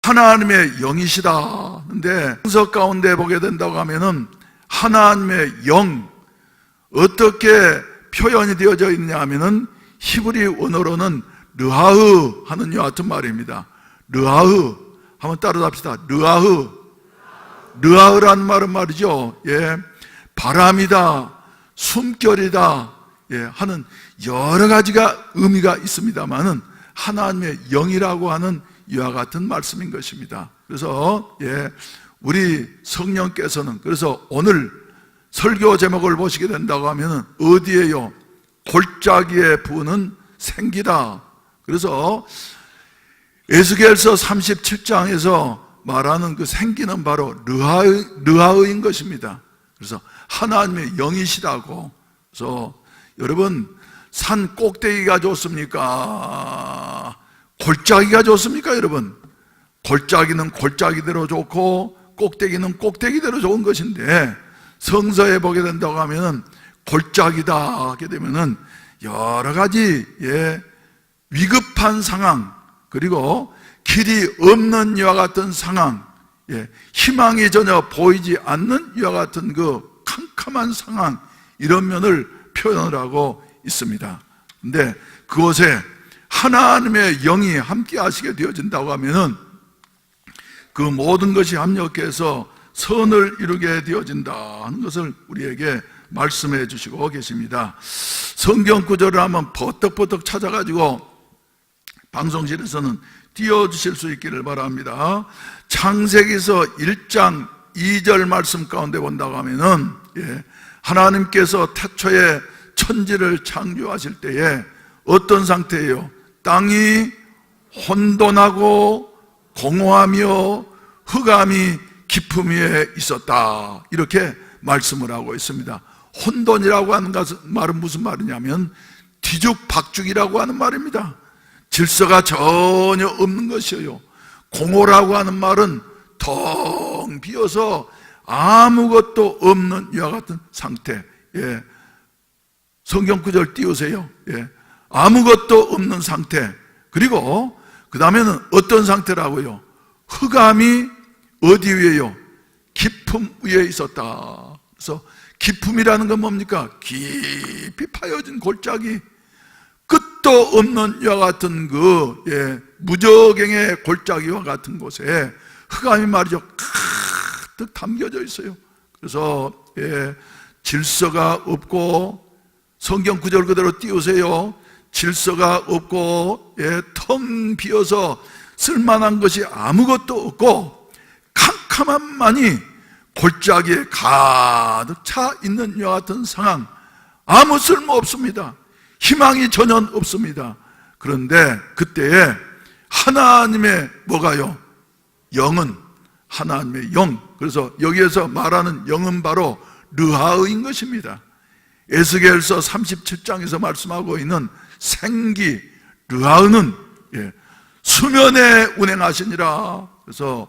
하나님의 영이시다. 근데 성서 가운데 보게 된다고 하면은 하나님의 영, 어떻게 표현이 되어져 있냐 하면은 히브리 원어로는 르하흐 하는 이와 같은 말입니다. 르하흐. 한번 따라합시다. 르하흐. 르하흐라는 말은 말이죠, 바람이다, 숨결이다, 하는 여러 가지가 의미가 있습니다만은 하나님의 영이라고 하는 이와 같은 말씀인 것입니다. 그래서 우리 성령께서는, 그래서 오늘 설교 제목을 보시게 된다고 하면은 어디에요? 골짜기에 부는 생기다. 그래서 에스겔서 37장에서 말하는 그 생기는 바로 르하의인 것입니다. 그래서 하나님의 영이시다고. 그래서 여러분, 산 꼭대기가 좋습니까? 골짜기가 좋습니까? 여러분, 골짜기는 골짜기대로 좋고 꼭대기는 꼭대기대로 좋은 것인데, 성서에 보게 된다고 하면은 골짜기다 하게 되면은 여러 가지 위급한 상황, 그리고 길이 없는 이와 같은 상황, 희망이 전혀 보이지 않는 이와 같은 그 캄캄한 상황, 이런 면을 표현을 하고 있습니다. 근데 그곳에 하나님의 영이 함께 하시게 되어진다고 하면은 그 모든 것이 합력해서 선을 이루게 되어진다 하는 것을 우리에게 말씀해 주시고 계십니다. 성경 구절을 한번 버떡버떡 찾아가지고 방송실에서는 띄워주실 수 있기를 바랍니다. 창세기서 1장 2절 말씀 가운데 본다고 하면은 하나님께서 태초에 천지를 창조하실 때에 어떤 상태예요? 땅이 혼돈하고 공허하며 흑암이 깊음 위에 있었다, 이렇게 말씀을 하고 있습니다. 혼돈이라고 하는 말은 무슨 말이냐면 뒤죽박죽이라고 하는 말입니다. 질서가 전혀 없는 것이에요. 공허라고 하는 말은 텅 비어서 아무것도 없는 이와 같은 상태. 성경 구절 띄우세요. 아무것도 없는 상태. 그리고 그 다음에는 어떤 상태라고요? 흑암이 어디 위에요? 깊음 위에 있었다. 그래서 깊음이라는 건 뭡니까? 깊이 파여진 골짜기, 끝도 없는 이와 같은 그 무저갱의 골짜기와 같은 곳에 흑암이 말이죠, 가득 담겨져 있어요. 그래서 질서가 없고, 성경 구절 그대로 띄우세요. 질서가 없고 텅 비어서 쓸만한 것이 아무것도 없고 캄캄함만이 골짜기에 가득 차 있는 이와 같은 상황, 아무 쓸모 없습니다. 희망이 전혀 없습니다. 그런데 그때에 하나님의 뭐가요? 영은, 하나님의 영, 그래서 여기에서 말하는 영은 바로 르하의인 것입니다. 에스겔서 37장에서 말씀하고 있는 생기 르하의는 수면에 운행하시니라. 그래서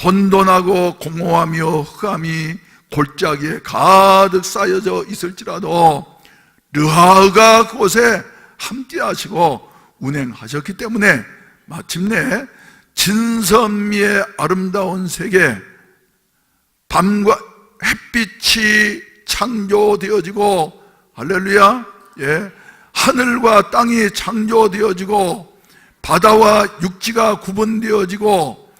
혼돈하고 공허하며 흑암이 골짜기에 가득 쌓여져 있을지라도 르하의가 그곳에 함께 하시고 운행하셨기 때문에 마침내 진선미의 아름다운 세계, 밤과 햇빛이 창조되어지고, 할렐루야, 하늘과 땅이 창조되어지고 바다와 육지가 구분되어지고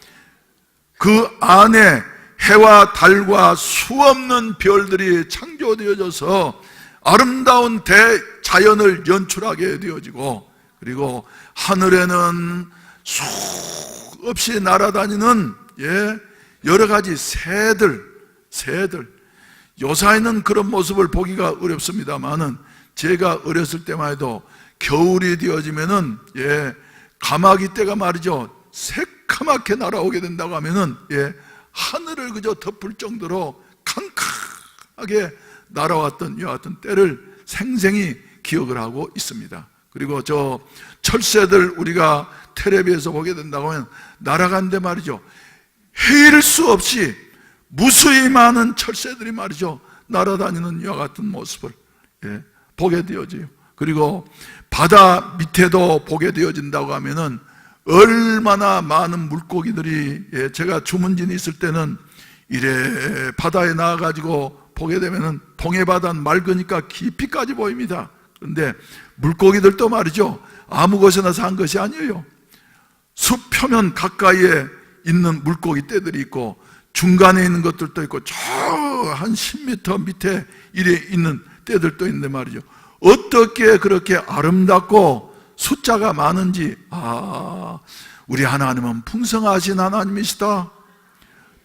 그 안에 해와 달과 수없는 별들이 창조되어져서 아름다운 대자연을 연출하게 되어지고, 그리고 하늘에는 수없이 날아다니는 여러 가지 새들, 요사이는 그런 모습을 보기가 어렵습니다만은 제가 어렸을 때만 해도 겨울이 되어지면은 가마귀 떼가 말이죠, 새카맣게 날아오게 된다고 하면은 하늘을 그저 덮을 정도로 캄캄하게 날아왔던 이와 같은 때를 생생히 기억을 하고 있습니다. 그리고 저 철새들 우리가 텔레비에서 보게 된다고 하면 날아간데 말이죠, 헤일 수 없이 무수히 많은 철새들이 말이죠 날아다니는 이와 같은 모습을 보게 되어져요. 그리고 바다 밑에도 보게 되어진다고 하면은 얼마나 많은 물고기들이, 제가 주문진이 있을 때는 이래 바다에 나와가지고 보게 되면은 동해바다는 맑으니까 깊이까지 보입니다. 그런데 물고기들도 말이죠, 아무 곳에나 산 것이 아니에요. 숲 표면 가까이에 있는 물고기 떼들이 있고, 중간에 있는 것들도 있고, 저 한 10m 밑에 이래 있는 떼들도 있는데 말이죠, 어떻게 그렇게 아름답고 숫자가 많은지. 우리 하나님은 풍성하신 하나님이시다.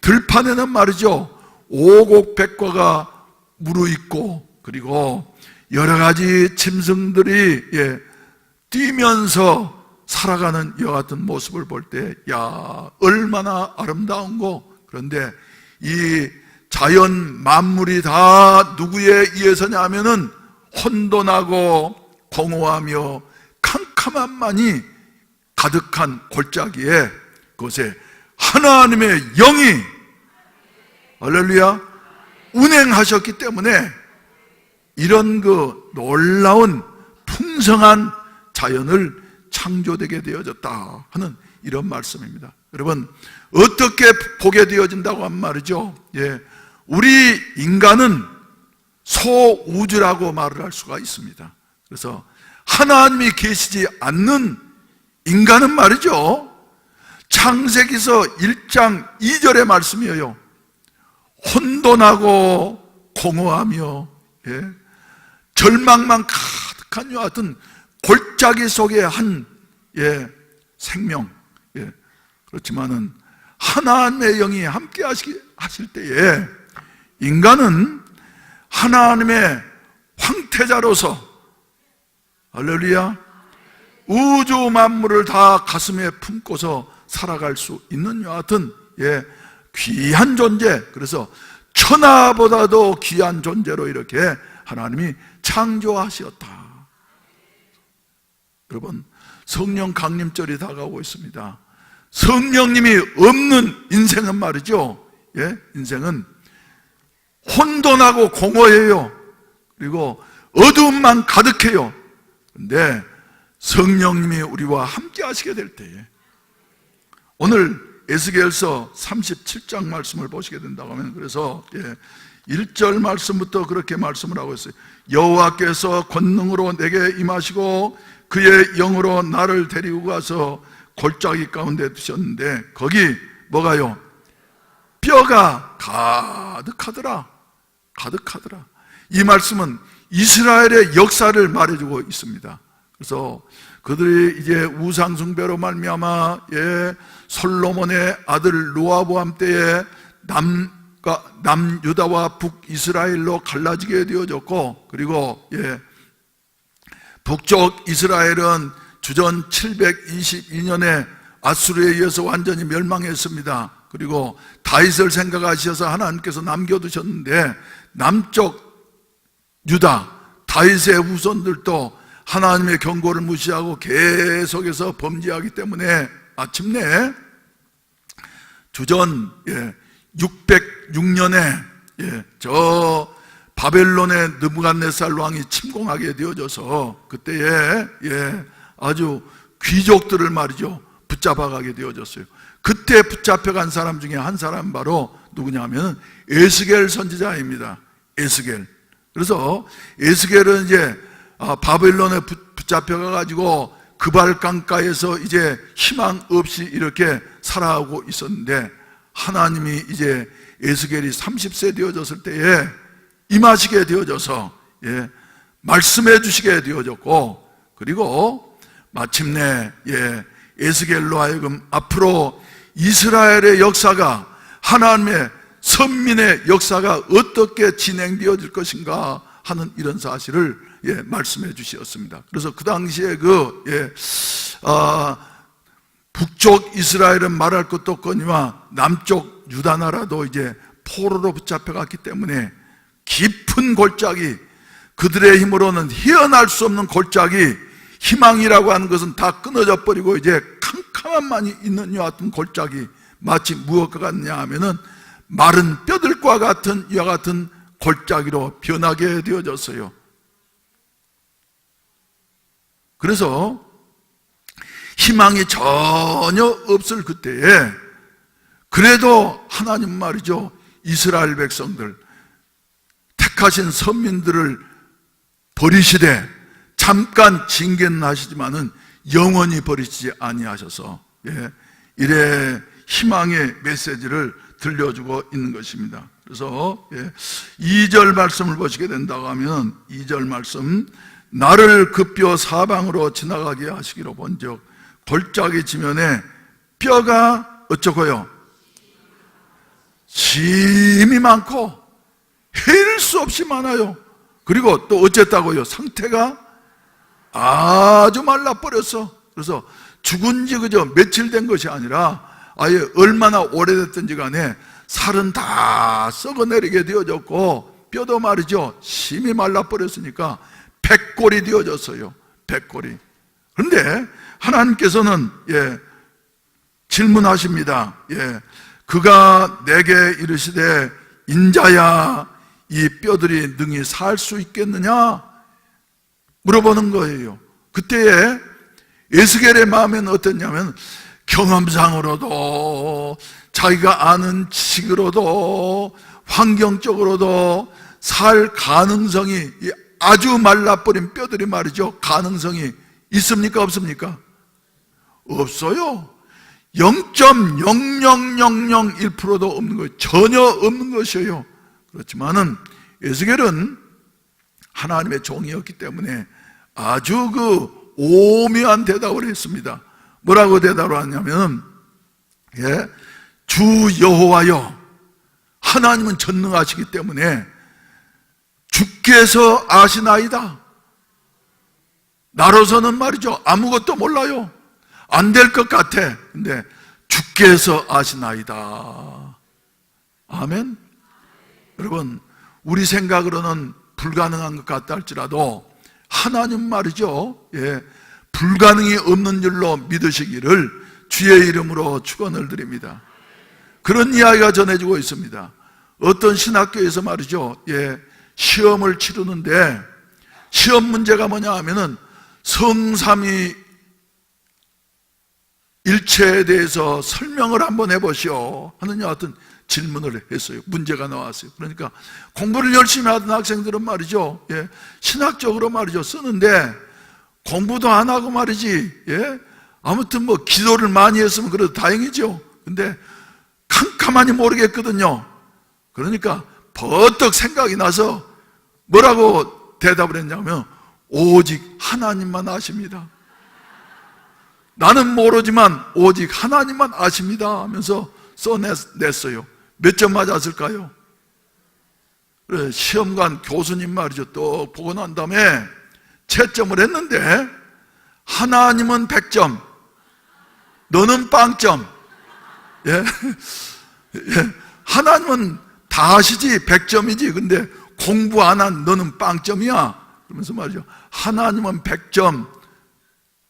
들판에는 말이죠, 오곡백과가 무르익고, 그리고 여러 가지 짐승들이 뛰면서 살아가는 이와 같은 모습을 볼 때, 얼마나 아름다운고. 그런데 이 자연 만물이 다 누구에 의해서냐 하면은 혼돈하고 공허하며 캄캄함만이 가득한 골짜기에, 그것에 하나님의 영이, 할렐루야, 운행하셨기 때문에 이런 그 놀라운 풍성한 자연을 창조되게 되어졌다 하는 이런 말씀입니다. 여러분, 어떻게 보게 되어진다고 하면 말이죠, 우리 인간은 소우주라고 말을 할 수가 있습니다. 그래서 하나님이 계시지 않는 인간은 말이죠, 창세기서 1장 2절의 말씀이에요. 혼돈하고 공허하며 절망만 가득한 이와 같은 골짜기 속의 한 생명. 그렇지만은 하나님의 영이 함께 하실 때에 인간은 하나님의 황태자로서, 할렐루야, 우주 만물을 다 가슴에 품고서 살아갈 수 있는 이와 같은 귀한 존재, 그래서 천하보다도 귀한 존재로 이렇게 하나님이 창조하셨다. 여러분, 성령 강림절이 다가오고 있습니다. 성령님이 없는 인생은 말이죠, 인생은 혼돈하고 공허해요. 그리고 어두움만 가득해요. 그런데 성령님이 우리와 함께 하시게 될 때에, 오늘 에스겔서 37장 말씀을 보시게 된다고 하면, 그래서 1절 말씀부터 그렇게 말씀을 하고 있어요. 여호와께서 권능으로 내게 임하시고 그의 영으로 나를 데리고 가서 골짜기 가운데 두셨는데, 거기 뭐가요? 뼈가 가득하더라. 가득하더라. 이 말씀은 이스라엘의 역사를 말해주고 있습니다. 그래서 그들이 이제 우상숭배로 말미암아 솔로몬의 아들 르호보암 때에 남유다와 북이스라엘로 갈라지게 되어졌고, 그리고 북쪽 이스라엘은 주전 722년에 아수르에 의해서 완전히 멸망했습니다. 그리고 다윗을 생각하셔서 하나님께서 남겨두셨는데, 남쪽 유다, 다윗의 후손들도 하나님의 경고를 무시하고 계속해서 범죄하기 때문에 마침내 주전 606년에 저 바벨론의 느부갓네살 왕이 침공하게 되어져서, 그때에 아주 귀족들을 말이죠, 붙잡아가게 되어졌어요. 그때 붙잡혀간 사람 중에 한 사람 바로 누구냐 하면 에스겔 선지자입니다. 에스겔. 그래서 에스겔은 이제 바벨론에 붙잡혀가가지고 그발 강가에서 이제 희망 없이 이렇게 살아가고 있었는데, 하나님이 이제 에스겔이 30세 되어졌을 때에 임하시게 되어져서 말씀해 주시게 되어졌고, 그리고 마침내 에스겔로 하여금 앞으로 이스라엘의 역사가, 하나님의 선민의 역사가 어떻게 진행되어질 것인가 하는 이런 사실을 말씀해 주셨습니다. 그래서 그 당시에 북쪽 이스라엘은 말할 것도 없거니와 남쪽 유다 나라도 이제 포로로 붙잡혀갔기 때문에 깊은 골짜기, 그들의 힘으로는 헤어날 수 없는 골짜기, 희망이라고 하는 것은 다 끊어져 버리고 이제 캄캄함만이 있는 이와 같은 골짜기, 마치 무엇과 같냐 하면은 마른 뼈들과 같은 이와 같은 골짜기로 변하게 되어졌어요. 그래서 희망이 전혀 없을 그때에 그래도 하나님 말이죠, 이스라엘 백성들, 택하신 선민들을 버리시되 잠깐 징계는 하시지만은 영원히 버리시지 아니하셔서 이래 희망의 메시지를 들려주고 있는 것입니다. 그래서 2절 말씀을 보시게 된다고 하면 2절 말씀, 나를 급여 사방으로 지나가게 하시기로 본즉 골짜기 지면에 뼈가 어쩌고요? 심이 많고 헤일 수 없이 많아요. 그리고 또 어쨌다고요? 상태가 아주 말라버렸어. 그래서 죽은 지 그저 며칠 된 것이 아니라 아예 얼마나 오래됐든지 간에 살은 다 썩어내리게 되어졌고 뼈도 말이죠, 심이 말라버렸으니까 백골이 되어졌어요. 백골이. 그런데 하나님께서는 질문하십니다. 그가 내게 이르시되 인자야 이 뼈들이 능히 살 수 있겠느냐 물어보는 거예요. 그때에 에스겔의 마음에는 어땠냐면 경험상으로도 자기가 아는 지식으로도 환경적으로도 살 가능성이, 아주 말라버린 뼈들이 말이죠, 가능성이 있습니까 없습니까? 없어요. 0.00001%도 없는 거예요. 전혀 없는 것이에요. 그렇지만은 에스겔은 하나님의 종이었기 때문에 아주 그 오묘한 대답을 했습니다. 뭐라고 대답을 하냐면 주 여호와여, 하나님은 전능하시기 때문에 주께서 아시나이다. 나로서는 말이죠, 아무것도 몰라요. 안 될 것 같아. 근데 주께서 아시나이다. 아멘. 여러분, 우리 생각으로는 불가능한 것 같다 할지라도 하나님 말이죠, 불가능이 없는 줄로 믿으시기를 주의 이름으로 축원을 드립니다. 그런 이야기가 전해지고 있습니다. 어떤 신학교에서 말이죠, 시험을 치르는데 시험 문제가 뭐냐 하면은 성삼위 일체에 대해서 설명을 한번 해보시오 하는 여하튼 질문을 했어요. 문제가 나왔어요. 그러니까 공부를 열심히 하던 학생들은 말이죠, 신학적으로 말이죠 쓰는데 공부도 안 하고 말이지, 아무튼 뭐 기도를 많이 했으면 그래도 다행이죠. 근데 캄캄하니 모르겠거든요. 그러니까 버떡 생각이 나서 뭐라고 대답을 했냐면 오직 하나님만 아십니다. 나는 모르지만 오직 하나님만 아십니다 하면서 써냈어요. 몇 점 맞았을까요? 시험관 교수님 말이죠, 또 보고 난 다음에 채점을 했는데 하나님은 100점, 너는 빵점. 하나님은 다 아시지 100점이지, 근데 공부 안 한 너는 빵점이야. 그러면서 말이죠, 하나님은 100점,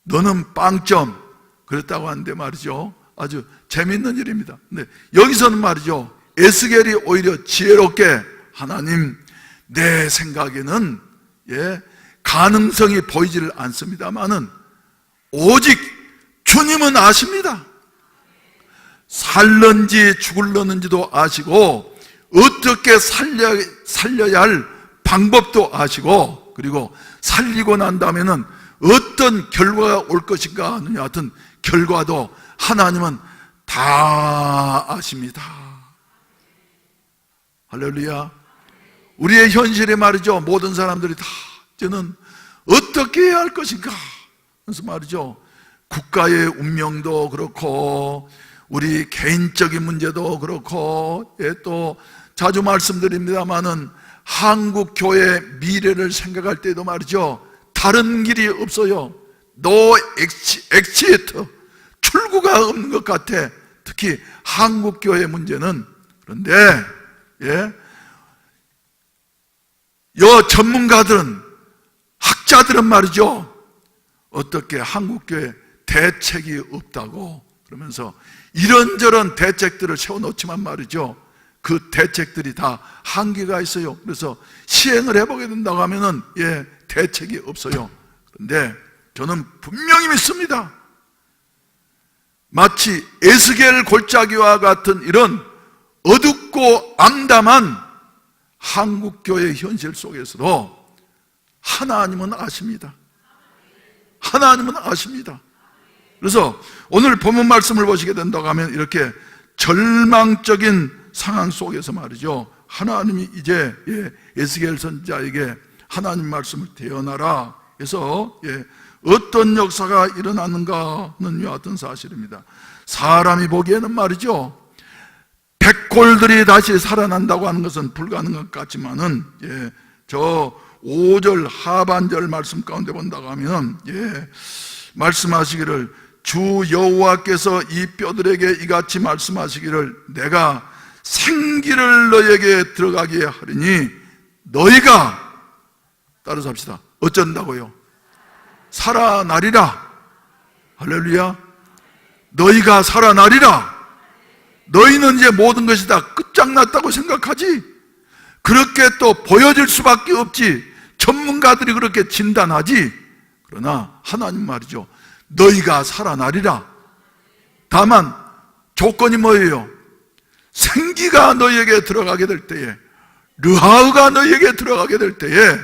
너는 빵점. 그랬다고 하는데 말이죠, 아주 재밌는 일입니다. 근데 여기서는 말이죠, 에스겔이 오히려 지혜롭게 하나님, 내 생각에는 가능성이 보이지를 않습니다만은 오직 주님은 아십니다. 살는지 죽을는지도 아시고 어떻게 살려야 할 방법도 아시고, 그리고 살리고 난 다음에는 어떤 결과가 올 것인가 하는 여하튼 결과도 하나님은 다 아십니다. 할렐루야. 우리의 현실에 말이죠, 모든 사람들이 다 저는 어떻게 해야 할 것인가, 그래서 말이죠, 국가의 운명도 그렇고 우리 개인적인 문제도 그렇고, 또 자주 말씀드립니다마는 한국 교회 미래를 생각할 때도 말이죠, 다른 길이 없어요. 노 엑시트, 출구가 없는 것 같아. 특히 한국 교회 문제는. 그런데 여 전문가들은, 학자들은 말이죠, 어떻게 한국 교회 대책이 없다고 그러면서 이런저런 대책들을 세워놓지만 말이죠, 그 대책들이 다 한계가 있어요. 그래서 시행을 해보게 된다고 하면은 대책이 없어요. 그런데 저는 분명히 믿습니다. 마치 에스겔 골짜기와 같은 이런 어둡고 암담한 한국교회 현실 속에서도 하나님은 아십니다. 하나님은 아십니다. 그래서 오늘 본문 말씀을 보시게 된다고 하면 이렇게 절망적인 상황 속에서 말이죠, 하나님이 이제 에스겔 선지자에게 하나님 말씀을 대언하라 해서 어떤 역사가 일어나는가는 이와 같은 사실입니다. 사람이 보기에는 말이죠, 백골들이 다시 살아난다고 하는 것은 불가능한 것 같지만은 저 5절 하반절 말씀 가운데 본다고 하면 말씀하시기를 주 여호와께서 이 뼈들에게 이같이 말씀하시기를 내가 생기를 너에게 들어가게 하리니 너희가, 따라서 합시다, 어쩐다고요? 살아나리라. 할렐루야. 너희가 살아나리라. 너희는 이제 모든 것이 다 끝장났다고 생각하지? 그렇게 또 보여질 수밖에 없지. 전문가들이 그렇게 진단하지. 그러나 하나님 말이죠, 너희가 살아나리라. 다만 조건이 뭐예요? 생기가 너희에게 들어가게 될 때에, 르하우가 너희에게 들어가게 될 때에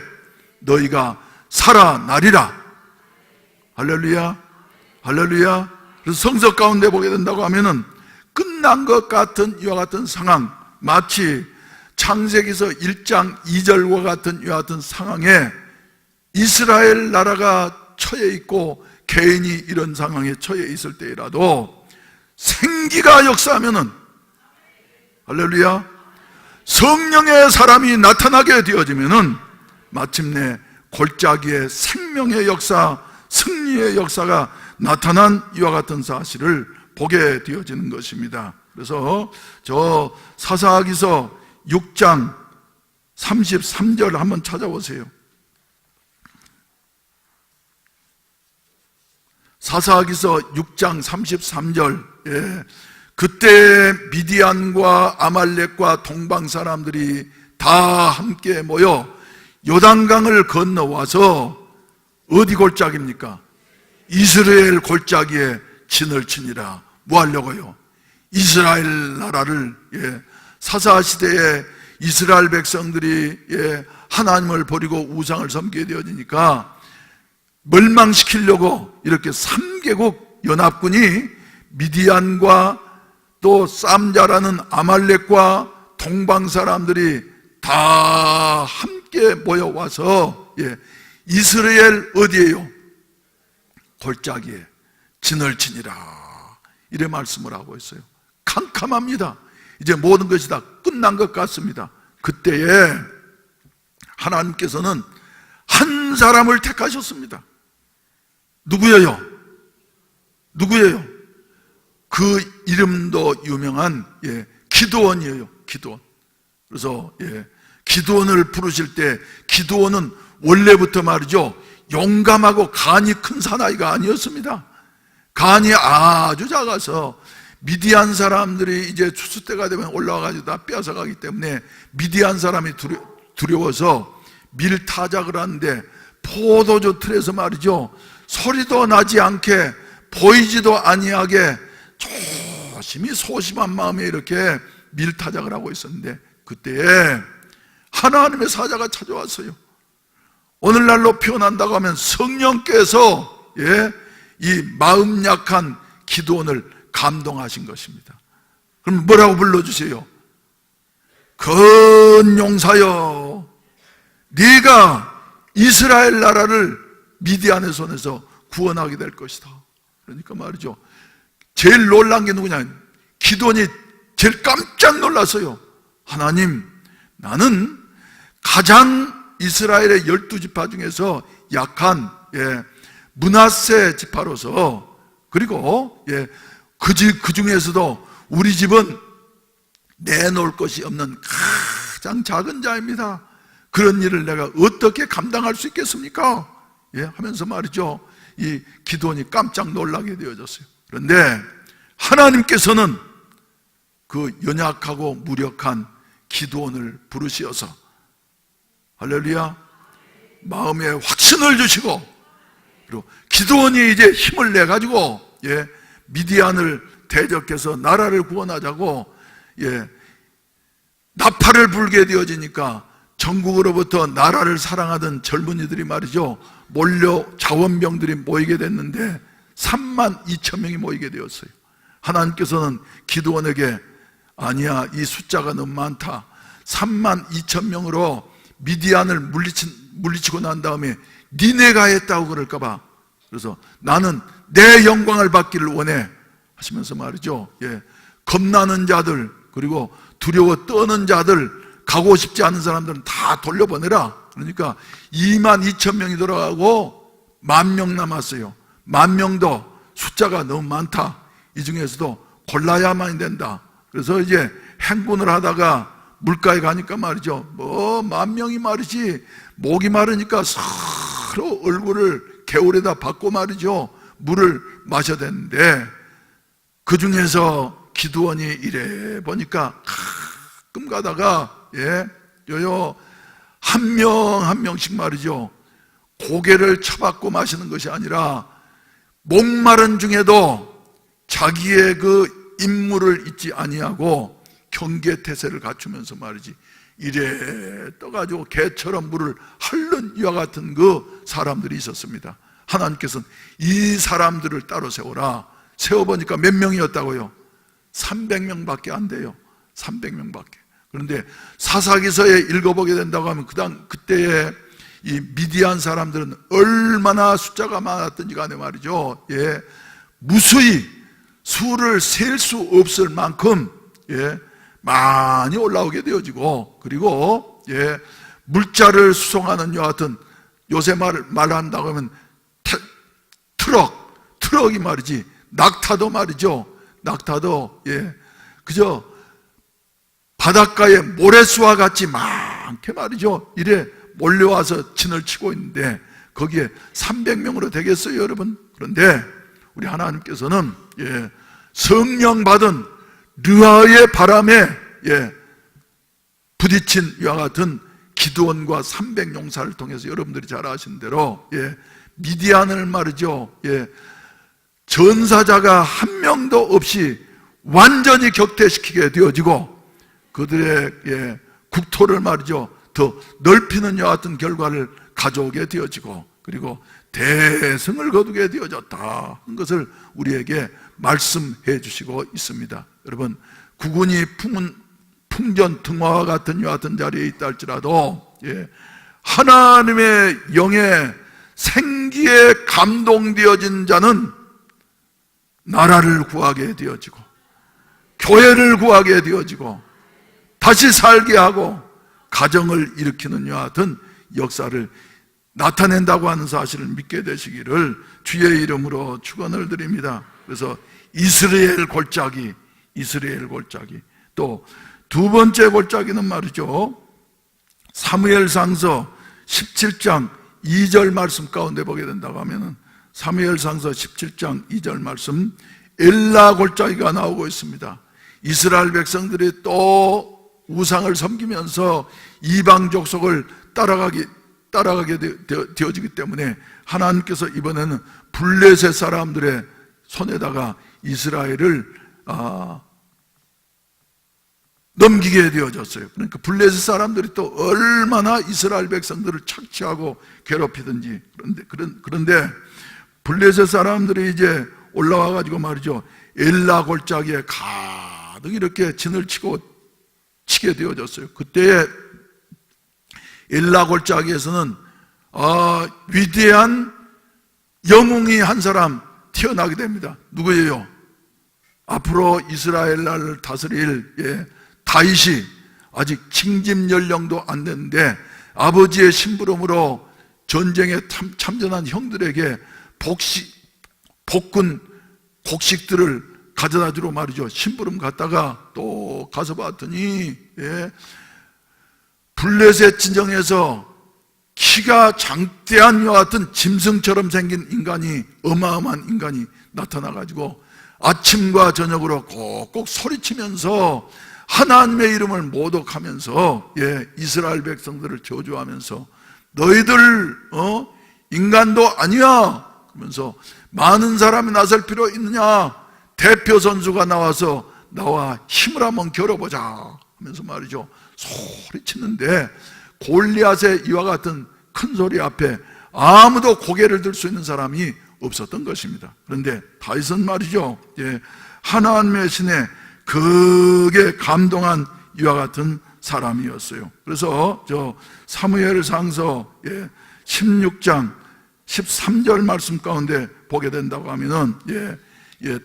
너희가 살아나리라. 할렐루야. 할렐루야. 그래서 성서 가운데 보게 된다고 하면은 끝난 것 같은 이와 같은 상황, 마치 창세기서 1장 2절과 같은 이와 같은 상황에 이스라엘 나라가 처해 있고 개인이 이런 상황에 처해 있을 때라도 생기가 역사하면은, 할렐루야, 성령의 사람이 나타나게 되어지면은 마침내 골짜기의 생명의 역사, 승리의 역사가 나타난 이와 같은 사실을 보게 되어지는 것입니다. 그래서 저 사사기서 6장 33절 한번 찾아보세요. 사사기서 6장 33절. 그때 미디안과 아말렉과 동방 사람들이 다 함께 모여 요단강을 건너와서 어디 골짜기입니까? 이스라엘 골짜기에 진을 치니라. 뭐 하려고요? 이스라엘 나라를, 사사시대에 이스라엘 백성들이 하나님을 버리고 우상을 섬기게 되어지니까 멸망시키려고 이렇게 3개국 연합군이 미디안과 또 쌈자라는 아말렉과 동방 사람들이 다 함께 모여와서 이스라엘 어디에요? 골짜기에 진을 치니라. 이래 말씀을 하고 있어요. 캄캄합니다. 이제 모든 것이 다 끝난 것 같습니다. 그때에 하나님께서는 한 사람을 택하셨습니다. 누구예요? 누구예요? 그 이름도 유명한 기드온이에요. 기드온. 그래서 기드온을 부르실 때, 기드온은 원래부터 말이죠, 용감하고 간이 큰 사나이가 아니었습니다. 간이 아주 작아서 미디안 사람들이 이제 추수 때가 되면 올라와가지고 다 뺏어가기 때문에 미디안 사람이 두려워서 밀타작을 하는데 포도주 틀에서 말이죠, 소리도 나지 않게 보이지도 아니하게 조심히 소심한 마음에 이렇게 밀타작을 하고 있었는데 그때에 하나님의 사자가 찾아왔어요. 오늘날로 표현한다고 하면 성령께서 이 마음 약한 기드온을 감동하신 것입니다. 그럼 뭐라고 불러주세요? 큰 용사여, 네가 이스라엘 나라를 미디안의 손에서 구원하게 될 것이다. 그러니까 말이죠, 제일 놀란 게 누구냐? 기드온이 제일 깜짝 놀랐어요. 하나님, 나는 가장 이스라엘의 12지파 중에서 약한 므낫세 지파로서, 그리고 그 중에서도 우리 집은 내놓을 것이 없는 가장 작은 자입니다. 그런 일을 내가 어떻게 감당할 수 있겠습니까? 하면서 말이죠, 이 기드온이 깜짝 놀라게 되어졌어요. 그런데 하나님께서는 그 연약하고 무력한 기드온을 부르시어서, 할렐루야, 마음에 확신을 주시고, 그리고 기드온이 이제 힘을 내가지고 미디안을 대적해서 나라를 구원하자고 나팔을 불게 되어지니까 전국으로부터 나라를 사랑하던 젊은이들이 말이죠, 몰려 자원병들이 모이게 됐는데 3만 2천 명이 모이게 되었어요. 하나님께서는 기드온에게 아니야, 이 숫자가 너무 많다. 3만 2천 명으로 미디안을 물리치고 난 다음에 니네가 했다고 그럴까봐, 그래서 나는 내 영광을 받기를 원해 하시면서 말이죠, 겁나는 자들, 그리고 두려워 떠는 자들, 가고 싶지 않은 사람들은 다 돌려보내라. 그러니까 2만 2천 명이 돌아가고 10,000명 남았어요. 10,000명도 숫자가 너무 많다. 이 중에서도 골라야만 된다. 그래서 이제 행군을 하다가 물가에 가니까 말이죠, 10,000명이 말이지, 목이 마르니까 서로 얼굴을 개울에다 받고 말이죠, 물을 마셔야 되는데, 그 중에서 기드온이 이래 보니까 가끔 가다가 한 명 한 명씩 말이죠, 고개를 쳐박고 마시는 것이 아니라 목마른 중에도 자기의 그 임무를 잊지 아니하고 경계태세를 갖추면서 말이지, 이래 떠가지고 개처럼 물을 핥는 이와 같은 그 사람들이 있었습니다. 하나님께서는 이 사람들을 따로 세워라. 세워보니까 몇 명이었다고요? 300명밖에 안 돼요. 300명밖에. 그런데 사사기서에 읽어보게 된다고 하면 그때의 이 미디안 사람들은 얼마나 숫자가 많았던지 간에 말이죠, 무수히 수를 셀 수 없을 만큼 많이 올라오게 되어지고, 그리고 물자를 수송하는 여하튼 요새 말을 한다고 하면 트럭이 말이지, 낙타도 말이죠, 낙타도 그저 바닷가에 모래수와 같이 많게 말이죠, 이래 몰려와서 진을 치고 있는데 거기에 300명으로 되겠어요, 여러분? 그런데 우리 하나님께서는 성령 받은 르아의 바람에 부딪힌 이와 같은 기드온과 300용사를 통해서 여러분들이 잘 아시는 대로 미디안을 말이죠, 전사자가 한 명도 없이 완전히 격퇴시키게 되어지고 그들의 국토를 말이죠, 더 넓히는 여와 같은 결과를 가져오게 되어지고, 그리고 대승을 거두게 되어졌다 하는 것을 우리에게 말씀해 주시고 있습니다. 여러분, 국군이 풍전등화와 같은 여와 같은 자리에 있다 할지라도 하나님의 영에 생기에 감동되어진 자는 나라를 구하게 되어지고 교회를 구하게 되어지고 다시 살게 하고 가정을 일으키는 여와 같은 역사를 나타낸다고 하는 사실을 믿게 되시기를 주의 이름으로 축원을 드립니다. 그래서 이스라엘 골짜기, 또 두 번째 골짜기는 말이죠, 사무엘상서 17장 2절 말씀 가운데 보게 된다고 하면은 사무엘상서 17장 2절 말씀, 엘라 골짜기가 나오고 있습니다. 이스라엘 백성들이 또 우상을 섬기면서 이방 족속을 따라가게 되어지기 때문에 하나님께서 이번에는 블레셋 사람들의 손에다가 이스라엘을 넘기게 되어졌어요. 그러니까 블레셋 사람들이 또 얼마나 이스라엘 백성들을 착취하고 괴롭히든지, 그런데 블레셋 사람들이 이제 올라와 가지고 말이죠, 엘라 골짜기에 가득 이렇게 진을 치게 되어졌어요. 그때에 엘라 골짜기에서는 위대한 영웅이 한 사람 태어나게 됩니다. 누구예요? 앞으로 이스라엘 나라를 다스릴 다윗이 아직 징집 연령도 안 됐는데 아버지의 심부름으로 전쟁에 참전한 형들에게 볶은 곡식들을 가져다 주러 말이죠, 심부름 갔다가 또 가서 봤더니 블레셋 진영에서 키가 장대한 것 같은 짐승처럼 생긴 인간이, 어마어마한 인간이 나타나가지고 아침과 저녁으로 꼭꼭 소리치면서 하나님의 이름을 모독하면서 이스라엘 백성들을 저주하면서 너희들 인간도 아니야 그러면서 많은 사람이 나설 필요 있느냐, 대표 선수가 나와서 나와 힘을 한번 겨뤄보자 하면서 말이죠, 소리치는데 골리앗의 이와 같은 큰 소리 앞에 아무도 고개를 들 수 있는 사람이 없었던 것입니다. 그런데 다윗은 말이죠, 하나님의 신에 크게 감동한 이와 같은 사람이었어요. 그래서 사무엘상서 16장 13절 말씀 가운데 보게 된다고 하면은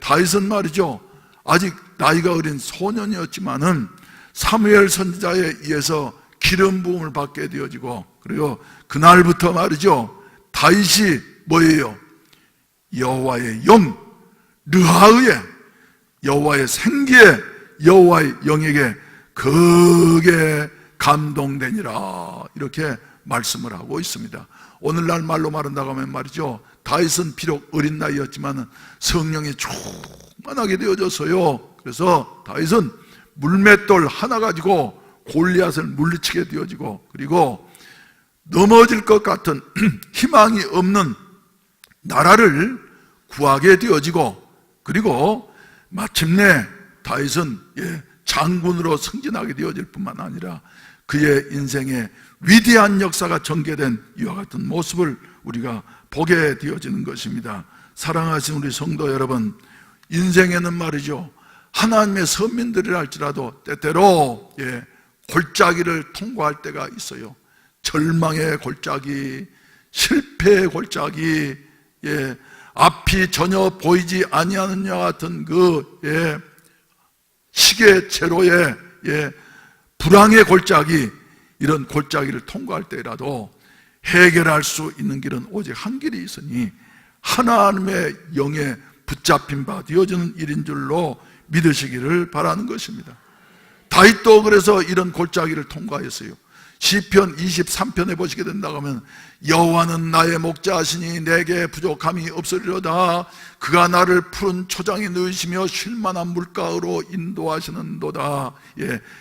다윗은 말이죠, 아직 나이가 어린 소년이었지만은 사무엘 선지자에 의해서 기름 부음을 받게 되어지고, 그리고 그날부터 말이죠, 다윗이 뭐예요? 여호와의 영 르하의에, 여호와의 생기에, 여호와의 영에게 크게 감동되니라, 이렇게 말씀을 하고 있습니다. 오늘날 말로 말한다고 하면 말이죠, 다윗은 비록 어린 나이였지만 성령이 충만하게 되어졌어요. 그래서 다윗은 물맷돌 하나 가지고 골리앗을 물리치게 되어지고, 그리고 넘어질 것 같은 희망이 없는 나라를 구하게 되어지고, 그리고 마침내 다윗은 장군으로 승진하게 되어질 뿐만 아니라 그의 인생에 위대한 역사가 전개된 이와 같은 모습을 우리가 보게 되어지는 것입니다. 사랑하신 우리 성도 여러분, 인생에는 말이죠, 하나님의 선민들이라 할지라도 때때로 골짜기를 통과할 때가 있어요. 절망의 골짜기, 실패의 골짜기, 앞이 전혀 보이지 아니하는 것 같은 시계 제로의 불황의 골짜기, 이런 골짜기를 통과할 때라도 해결할 수 있는 길은 오직 한 길이 있으니 하나님의 영에 붙잡힌 바 되어지는 일인 줄로 믿으시기를 바라는 것입니다. 다윗도 그래서 이런 골짜기를 통과했어요. 시편 23편에 보시게 된다고 하면 여호와는 나의 목자시니 내게 부족함이 없으리로다. 그가 나를 푸른 초장에 누이시며 쉴만한 물가로 인도하시는도다.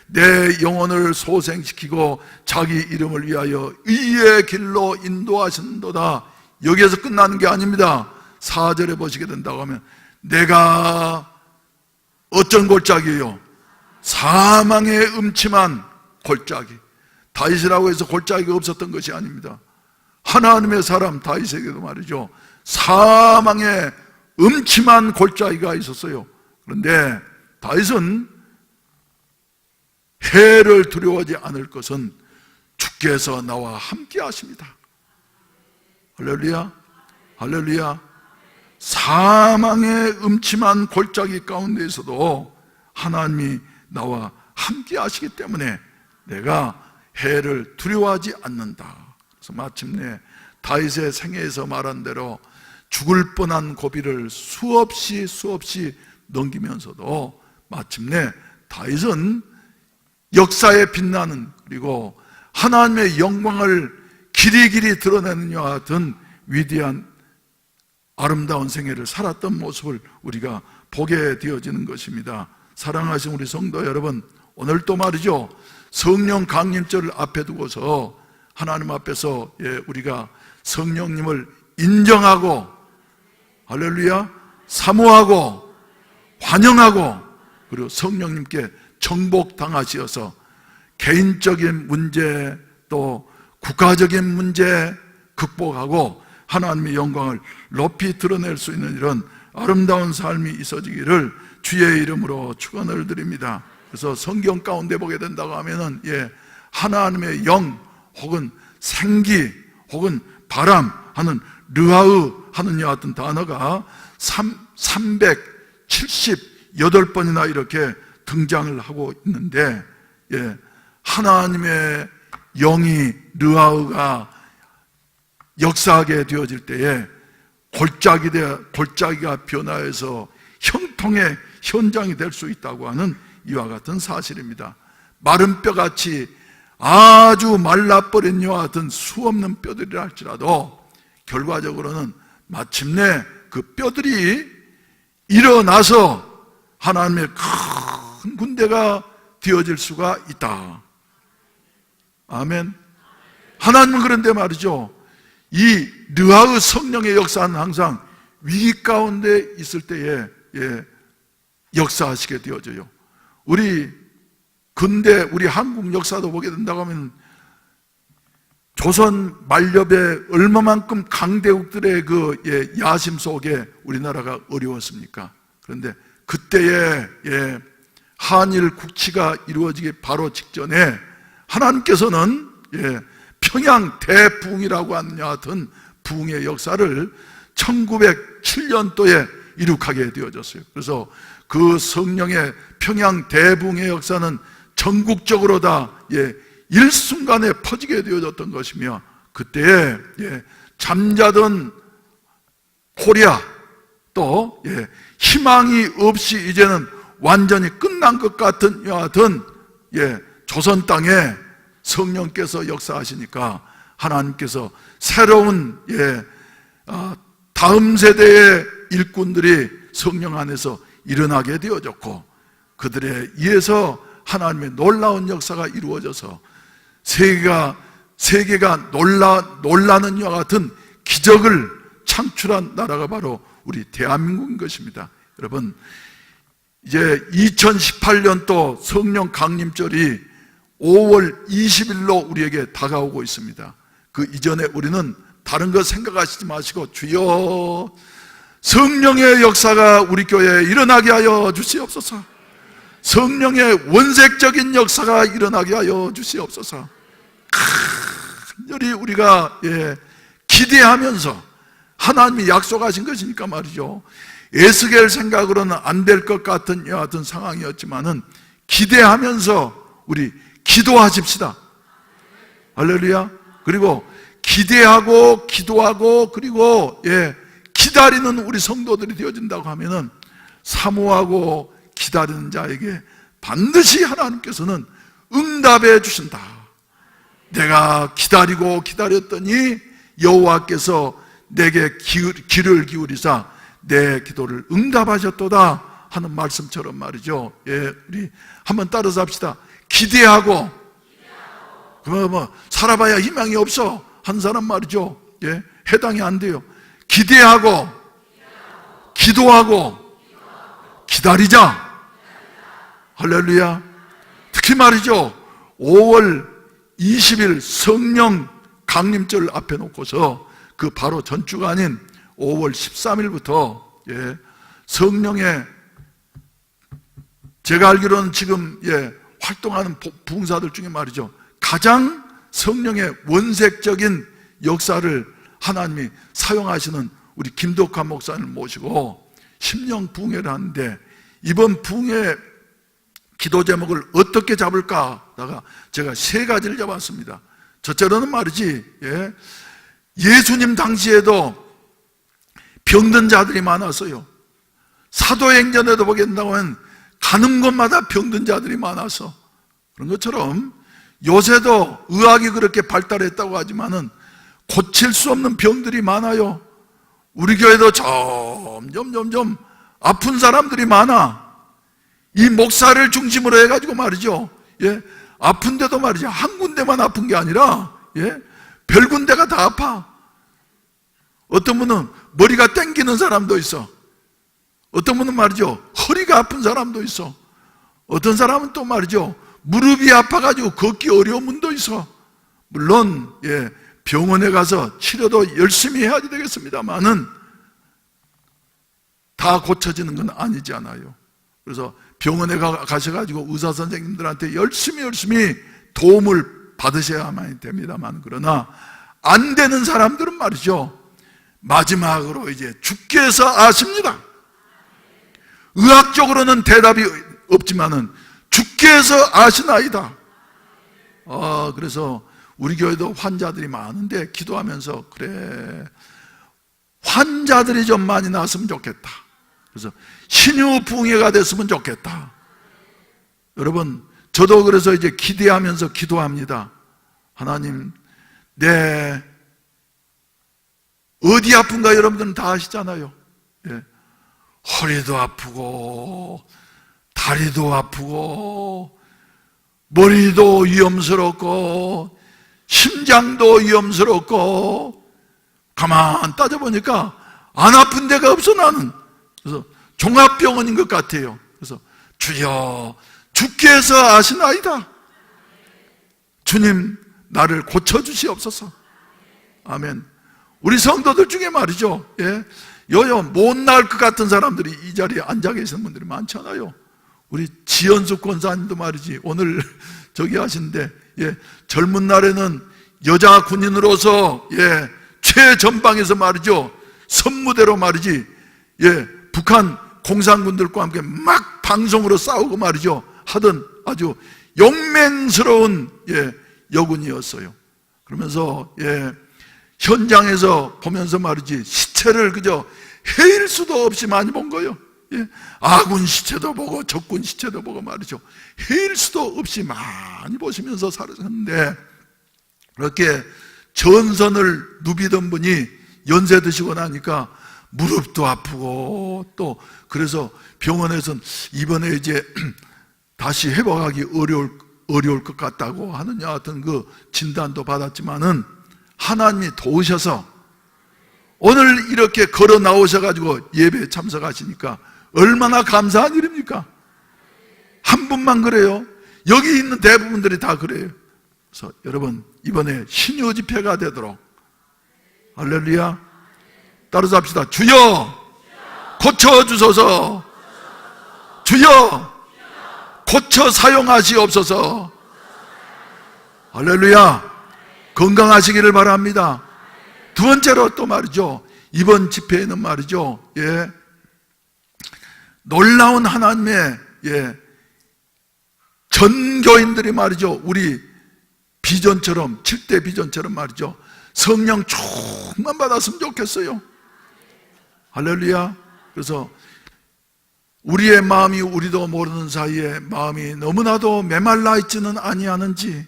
내 영혼을 소생시키고 자기 이름을 위하여 의의 길로 인도하시는도다. 여기에서 끝나는 게 아닙니다. 4절에 보시게 된다고 하면 내가 어떤 골짜기예요? 사망의 음침한 골짜기. 다윗이라고 해서 골짜기가 없었던 것이 아닙니다. 하나님의 사람 다윗에게도 말이죠, 사망의 음침한 골짜기가 있었어요. 그런데 다윗은 해를 두려워하지 않을 것은 주께서 나와 함께 하십니다. 할렐루야, 할렐루야. 사망의 음침한 골짜기 가운데에서도 하나님이 나와 함께 하시기 때문에 내가 해를 두려워하지 않는다. 그래서 마침내 다윗의 생애에서 말한 대로 죽을 뻔한 고비를 수없이 넘기면서도 마침내 다윗은 역사에 빛나는, 그리고 하나님의 영광을 길이길이 드러내는 이와 같은 위대한 아름다운 생애를 살았던 모습을 우리가 보게 되어지는 것입니다. 사랑하신 우리 성도 여러분, 오늘 또 말이죠, 성령 강림절을 앞에 두고서 하나님 앞에서 우리가 성령님을 인정하고, 할렐루야, 사모하고 환영하고, 그리고 성령님께 정복당하시어서 개인적인 문제 또 국가적인 문제 극복하고 하나님의 영광을 높이 드러낼 수 있는 이런 아름다운 삶이 있어지기를 주의 이름으로 축원을 드립니다. 그래서 성경 가운데 보게 된다고 하면은 하나님의 영 혹은 생기 혹은 바람 하는 르하으 하는 이와 같은 단어가 378번이나 이렇게 등장을 하고 있는데, 하나님의 영이 르하으가 역사하게 되어질 때에 골짜기가 변화해서 형통의 현장이 될 수 있다고 하는 이와 같은 사실입니다. 마른 뼈같이 아주 말라버린 이와 같은 수없는 뼈들이라 할지라도 결과적으로는 마침내 그 뼈들이 일어나서 하나님의 큰 군대가 되어질 수가 있다. 아멘. 하나님은 그런데 말이죠, 이 르하의 성령의 역사는 항상 위기 가운데 있을 때에 역사하시게 되어져요. 우리 근대 우리 한국 역사도 보게 된다고 하면 조선 만렵에 얼마만큼 강대국들의 그 야심 속에 우리나라가 어려웠습니까? 그런데 그때의 한일 국치가 이루어지기 바로 직전에 하나님께서는 평양 대부흥이라고 하는 여하튼 부흥의 역사를 1907년도에 이룩하게 되어졌어요. 그래서 그 성령의 평양 대부흥의 역사는 전국적으로 다 일순간에 퍼지게 되어졌던 것이며, 그때에 잠자던 코리아 또 희망이 없이 이제는 완전히 끝난 것 같은 여하튼 조선 땅에 성령께서 역사하시니까 하나님께서 새로운 다음 세대의 일꾼들이 성령 안에서 일어나게 되어졌고, 그들에 의해서 하나님의 놀라운 역사가 이루어져서 세계가 놀라는 이와 같은 기적을 창출한 나라가 바로 우리 대한민국인 것입니다. 여러분, 이제 2018년도 성령 강림절이 5월 20일로 우리에게 다가오고 있습니다. 그 이전에 우리는 다른 것 생각하시지 마시고 주여 성령의 역사가 우리 교회에 일어나게 하여 주시옵소서. 성령의 원색적인 역사가 일어나게 하여 주시옵소서. 간절히 우리가 기대하면서, 하나님이 약속하신 것이니까 말이죠, 에스겔 생각으로는 안 될 것 같은 여하튼 상황이었지만은 기대하면서 우리 기도하십시다. 할렐루야. 그리고 기대하고 기도하고 그리고 기다리는 우리 성도들이 되어진다고 하면은 사모하고 기다리는 자에게 반드시 하나님께서는 응답해 주신다. 내가 기다리고 기다렸더니 여호와께서 내게 귀를 기울이사 내 기도를 응답하셨도다 하는 말씀처럼 말이죠. 우리 한번 따라서 합시다. 기대하고 살아봐야 희망이 없어 한 사람 말이죠, 해당이 안 돼요. 기대하고 기도하고 기다리자. 할렐루야. 특히 말이죠, 5월 20일 성령 강림절 앞에 놓고서 그 바로 전주가 아닌 5월 13일부터 성령의, 제가 알기로는 지금 활동하는 부흥사들 중에 말이죠, 가장 성령의 원색적인 역사를 하나님이 사용하시는 우리 김덕환 목사님을 모시고 심령 부흥회를 하는데, 이번 부흥회 기도 제목을 어떻게 잡을까 하다가 제가 3가지를 잡았습니다. 첫째로는 말이지, 예수님 당시에도 병든 자들이 많았어요. 사도행전에도 보게 된다고 하면 가는 곳마다 병든 자들이 많아서, 그런 것처럼 요새도 의학이 그렇게 발달했다고 하지만은 고칠 수 없는 병들이 많아요. 우리 교회도 점점 아픈 사람들이 많아. 이 목사를 중심으로 해가지고 말이죠, 아픈데도 말이죠, 한 군데만 아픈 게 아니라 별 군데가 다 아파. 어떤 분은 머리가 땡기는 사람도 있어. 어떤 분은 말이죠, 허리가 아픈 사람도 있어. 어떤 사람은 또 말이죠, 무릎이 아파가지고 걷기 어려운 분도 있어. 물론 병원에 가서 치료도 열심히 해야 되겠습니다만은 다 고쳐지는 건 아니지 않아요. 그래서 병원에 가셔가지고 의사 선생님들한테 열심히 도움을 받으셔야만 됩니다만, 그러나 안 되는 사람들은 말이죠, 마지막으로 이제 주께서 아십니다. 의학적으로는 대답이 없지만은 주께서 아시나이다. 그래서 우리 교회도 환자들이 많은데 기도하면서, 그래, 환자들이 좀 많이 나왔으면 좋겠다. 그래서 신유 부흥회가 됐으면 좋겠다. 여러분, 저도 그래서 이제 기대하면서 기도합니다. 하나님, 내 어디 아픈가 여러분들은 다 아시잖아요. 허리도 아프고 다리도 아프고 머리도 위험스럽고 심장도 위험스럽고, 가만 따져보니까 안 아픈 데가 없어 나는. 그래서 종합병원인 것 같아요. 그래서 주여 주께서 아시나이다. 주님 나를 고쳐주시옵소서. 아멘. 우리 성도들 중에 말이죠, 여여 못 나을 것 같은 사람들이 이 자리에 앉아 계시는 분들이 많잖아요. 우리 지연숙 권사님도 말이지, 오늘 저기 하신데, 젊은 날에는 여자 군인으로서, 최전방에서 말이죠, 선무대로 말이지, 북한 공산군들과 함께 막 방송으로 싸우고 말이죠, 하던 아주 용맹스러운, 여군이었어요. 그러면서, 현장에서 보면서 말이지, 시체를 그저 헤일 수도 없이 많이 본 거예요. 아군 시체도 보고 적군 시체도 보고 말이죠, 헤일 수도 없이 많이 보시면서 살았는데, 그렇게 전선을 누비던 분이 연세 드시고 나니까 무릎도 아프고, 또 그래서 병원에서는 이번에 이제 다시 회복하기 어려울 것 같다고 하느냐 하여튼 그 진단도 받았지만은 하나님이 도우셔서 오늘 이렇게 걸어 나오셔가지고 예배에 참석하시니까 얼마나 감사한 일입니까? 한 분만 그래요? 여기 있는 대부분들이 다 그래요. 그래서 여러분, 이번에 신유 집회가 되도록, 할렐루야, 따라서 합시다. 주여 고쳐주소서. 주여 고쳐 사용하시옵소서. 할렐루야. 건강하시기를 바랍니다. 두 번째로 또 말이죠, 이번 집회에는 말이죠, 놀라운 하나님의 전교인들이 말이죠, 우리 비전처럼, 7대 비전처럼 말이죠, 성령 충만 받았으면 좋겠어요. 할렐루야. 그래서 우리의 마음이 우리도 모르는 사이에 마음이 너무나도 메말라 있지는 아니하는지,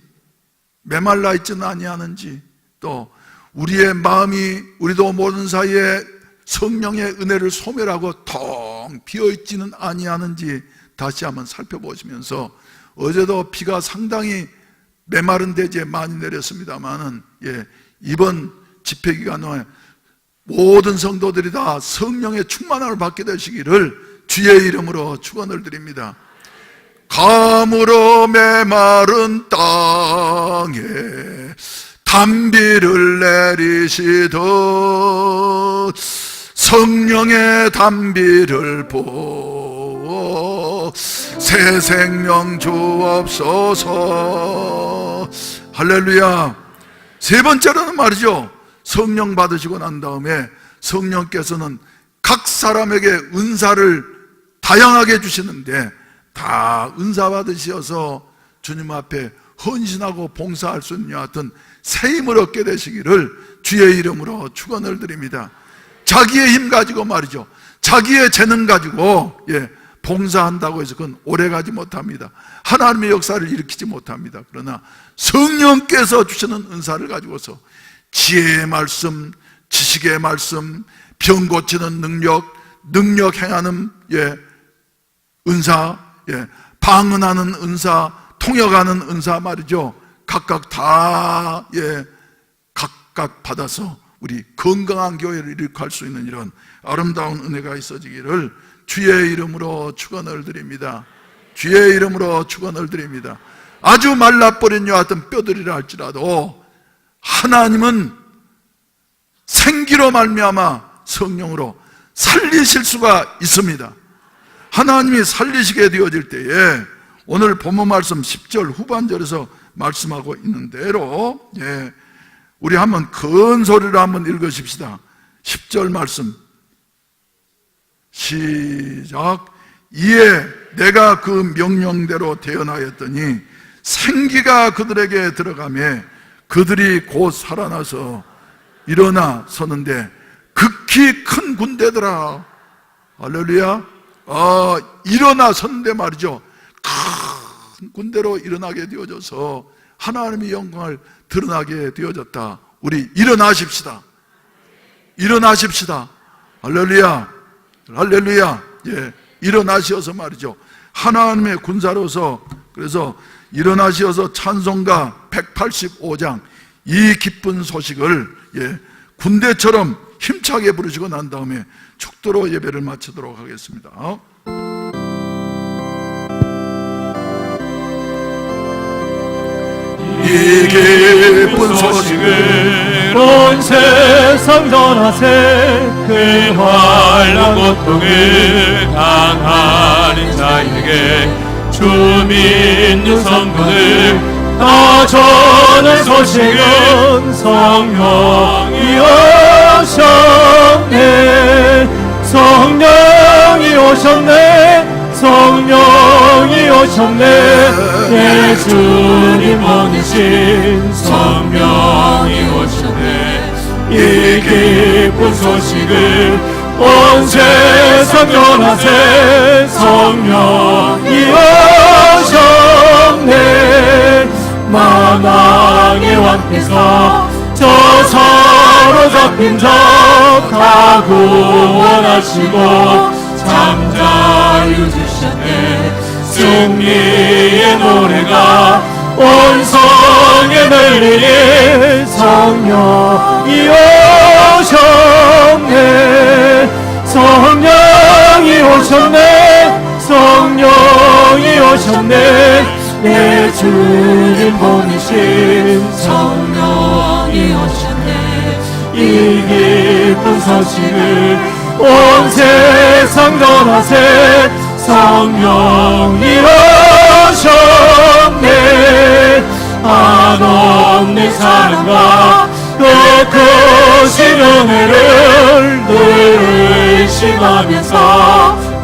또 우리의 마음이 우리도 모르는 사이에 성령의 은혜를 소멸하고 텅 비어있지는 아니하는지 다시 한번 살펴보시면서, 어제도 비가 상당히 메마른 대지에 많이 내렸습니다만은, 이번 집회 기간에 모든 성도들이 다 성령의 충만함을 받게 되시기를 주의 이름으로 축원을 드립니다. 가물어 메마른 땅에 단비를 내리시듯 성령의 단비를 부어 새 생명 주옵소서. 할렐루야. 세 번째로는 말이죠, 성령 받으시고 난 다음에 성령께서는 각 사람에게 은사를 다양하게 주시는데, 다 은사 받으셔서 주님 앞에 헌신하고 봉사할 수 있는 하여튼 새 힘을 얻게 되시기를 주의 이름으로 축원을 드립니다. 자기의 힘 가지고 말이죠, 자기의 재능 가지고 봉사한다고 해서 그건 오래가지 못합니다. 하나님의 역사를 일으키지 못합니다. 그러나 성령께서 주시는 은사를 가지고서 지혜의 말씀, 지식의 말씀, 병 고치는 능력 행하는 은사, 방언하는 은사, 통역하는 은사 말이죠, 각각 다 각각 받아서 우리 건강한 교회를 일으킬 수 있는 이런 아름다운 은혜가 있어지기를 주의 이름으로 축원을 드립니다. 주의 이름으로 축원을 드립니다. 아주 말라버린 여 같은 뼈들이라 할지라도 하나님은 생기로 말미암아 성령으로 살리실 수가 있습니다. 하나님이 살리시게 되어질 때에 오늘 본문 말씀 10절 후반절에서 말씀하고 있는 대로 우리 한번 큰 소리로 한번 읽으십시다. 10절 말씀 시작. 이에 내가 그 명령대로 대언하였더니 생기가 그들에게 들어가매 그들이 곧 살아나서 일어나 서는데 극히 큰 군대더라. 할렐루야. 일어나 섰는데 말이죠, 큰 군대로 일어나게 되어져서 하나님의 영광을 드러나게 되어졌다. 우리 일어나십시다. 일어나십시다. 할렐루야. 할렐루야. 일어나시어서 말이죠, 하나님의 군사로서, 그래서 일어나시어서 찬송가 185장 이 기쁜 소식을 군대처럼 힘차게 부르시고 난 다음에 축도로 예배를 마치도록 하겠습니다. 이 기쁜 소식을 온 세상 전하세. 그 환난 고통을 당하는 자에게 주 믿는 성도들 다 전할 소식은 성령이 오셨네. 성령이 오셨네. 성령이 오셨네. 내 주님 보내신 성령이 오셨네. 이 기쁜 소식을 온 세상 전하세. 성령이 오셨네. 만왕의 왕께서 저 사로잡힌 자 다 구원하시고 잠자유 주셨네. 승리의 노래가 온 성에 들리니 성령이 오셨네. 성령이 오셨네. 성령이 오셨네. 내 주님 보내신 성령이 오셨네. 이 기쁜 소식을 온 세상 전하세. 성령이 오셨네. 한없는 사랑과 그 크신 은혜를 늘 의심하면서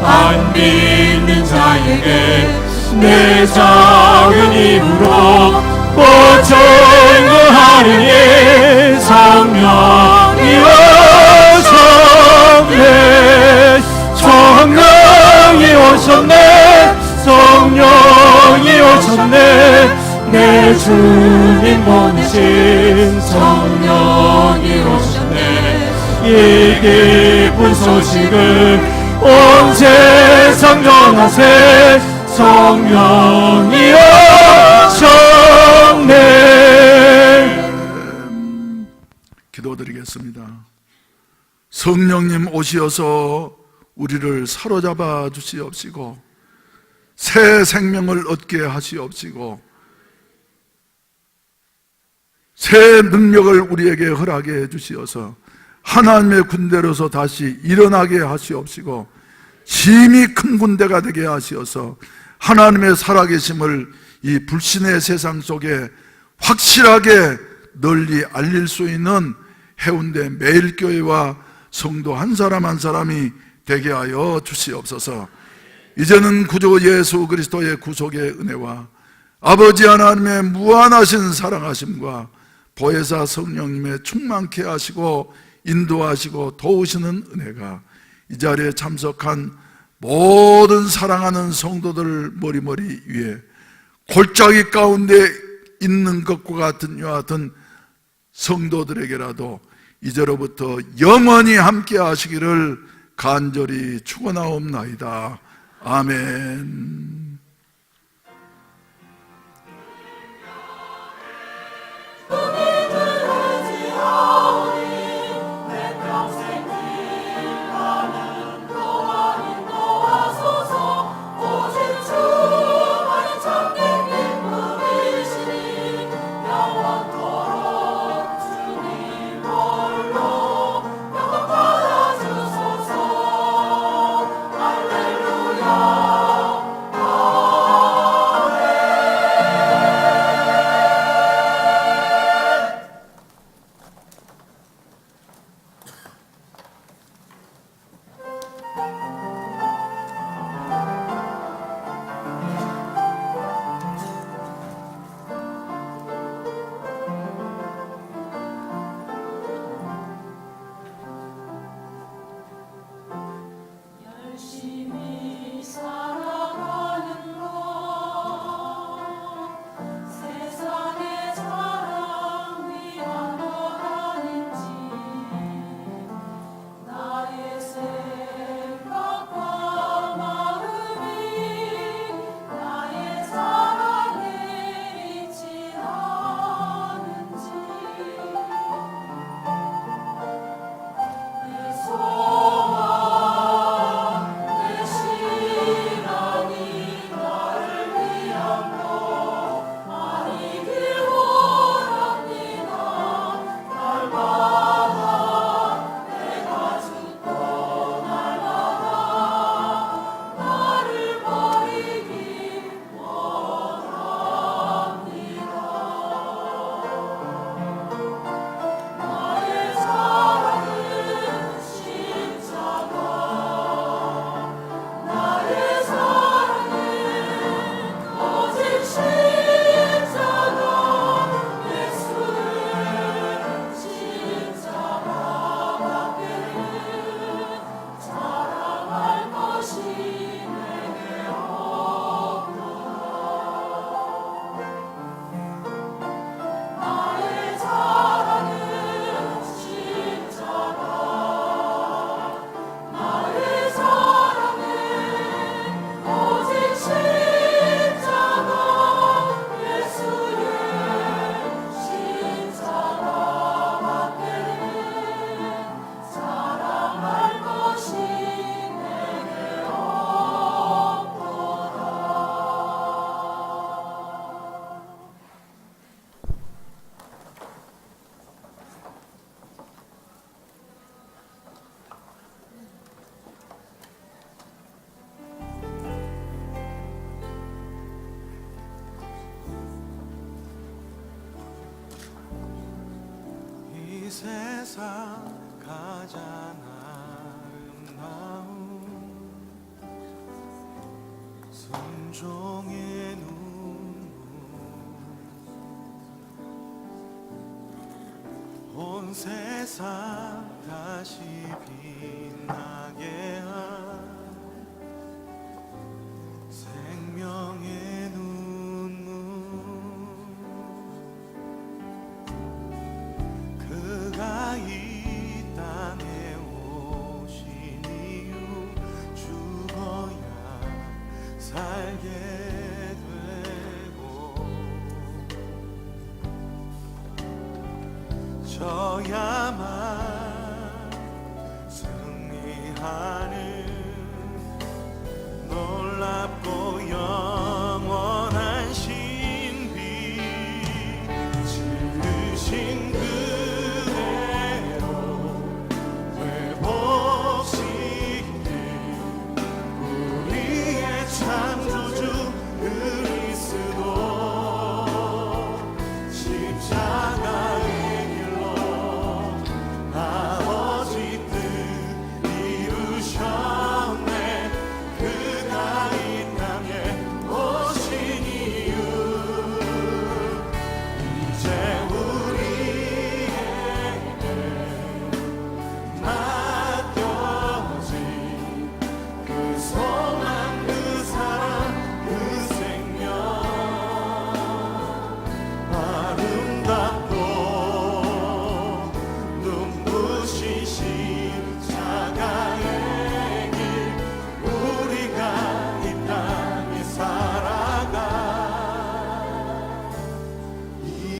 안 믿는 자에게 내 작은 입으로 보증하리니 성령이 오셨네. 성령이 오셨네. 성령이 오셨네. 내 주님 보내신 성령이 오셨네. 이 기쁜 소식을 온 세상 전하세. 성령이 오셨네. 기도드리겠습니다. 성령님 오시어서 우리를 사로잡아 주시옵시고 새 생명을 얻게 하시옵시고 새 능력을 우리에게 허락해 주시어서 하나님의 군대로서 다시 일어나게 하시옵시고 심히 큰 군대가 되게 하시어서 하나님의 살아계심을 이 불신의 세상 속에 확실하게 널리 알릴 수 있는 해운대 매일교회와 성도 한 사람 한 사람이 되게 하여 주시옵소서. 이제는 구주 예수 그리스도의 구속의 은혜와 아버지 하나님의 무한하신 사랑하심과 보혜사 성령님의 충만케 하시고 인도하시고 도우시는 은혜가 이 자리에 참석한 모든 사랑하는 성도들 머리머리 위에 골짜기 가운데 있는 것과 같은 이와 같은 성도들에게라도 이제로부터 영원히 함께 하시기를 간절히 축원하옵나이다. 아멘. 세상 가장 아름다운 순종의 눈물 온 세상 다시 빛나게 한 생명의 눈물 그가 이 땅에 오신 이유 죽어야 살게 되고 져야만 승리하